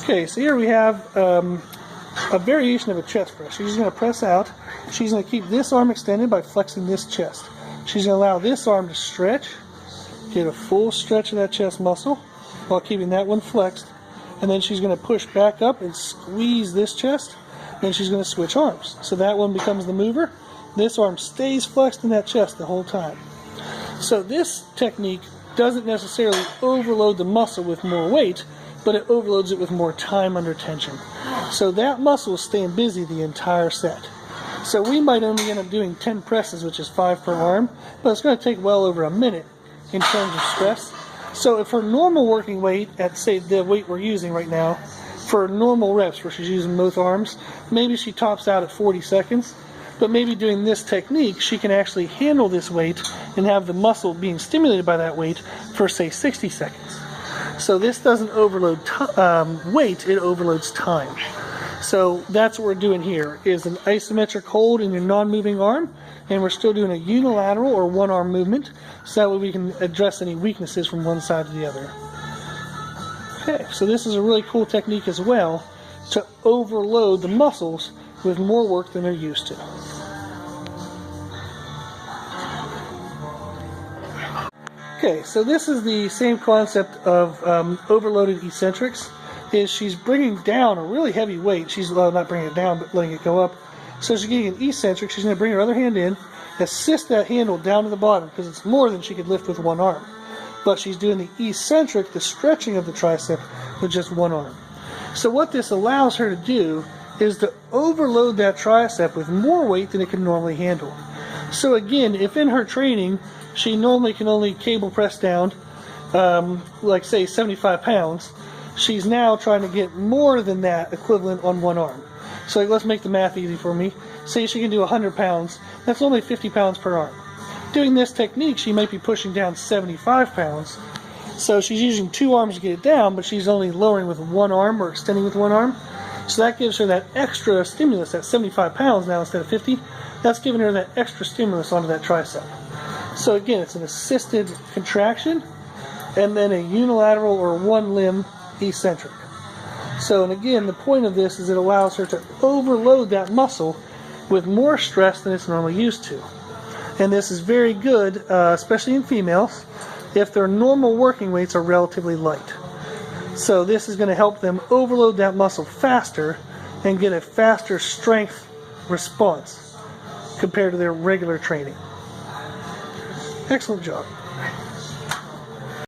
Okay, so here we have a variation of a chest press. She's going to press out. She's going to keep this arm extended by flexing this chest. She's going to allow this arm to stretch, get a full stretch of that chest muscle while keeping that one flexed. And then she's going to push back up and squeeze this chest. Then she's going to switch arms. So that one becomes the mover. This arm stays flexed in that chest the whole time. So this technique doesn't necessarily overload the muscle with more weight, but it overloads it with more time under tension. So that muscle is staying busy the entire set. So we might only end up doing 10 presses, which is 5 per arm, but it's going to take well over a minute in terms of stress. So if her normal working weight at, say, the weight we're using right now, for normal reps where she's using both arms, maybe she tops out at 40 seconds, but maybe doing this technique, she can actually handle this weight and have the muscle being stimulated by that weight for, say, 60 seconds. So this doesn't overload weight, it overloads time. So that's what we're doing here, is an isometric hold in your non-moving arm, and we're still doing a unilateral or one-arm movement, so that way we can address any weaknesses from one side to the other. Okay, so this is a really cool technique as well to overload the muscles with more work than they're used to. Okay, so this is the same concept of overloaded eccentrics. Is she's bringing down a really heavy weight. She's not bringing it down, but letting it go up. So she's getting an eccentric. She's going to bring her other hand in, assist that handle down to the bottom because it's more than she could lift with one arm. But she's doing the eccentric, the stretching of the tricep, with just one arm. So what this allows her to do is to overload that tricep with more weight than it can normally handle. So again, if in her training she normally can only cable press down, like say 75 pounds, she's now trying to get more than that equivalent on one arm. So like, let's make the math easy for me. Say she can do 100 pounds, that's only 50 pounds per arm. Doing this technique, she might be pushing down 75 pounds. So she's using two arms to get it down, but she's only lowering with one arm or extending with one arm. So that gives her that extra stimulus, that 75 pounds now instead of 50. That's giving her that extra stimulus onto that tricep. So again, it's an assisted contraction and then a unilateral or one limb eccentric. So, and again, the point of this is it allows her to overload that muscle with more stress than it's normally used to. And this is very good, especially in females, if their normal working weights are relatively light. So this is going to help them overload that muscle faster and get a faster strength response compared to their regular training. Excellent job.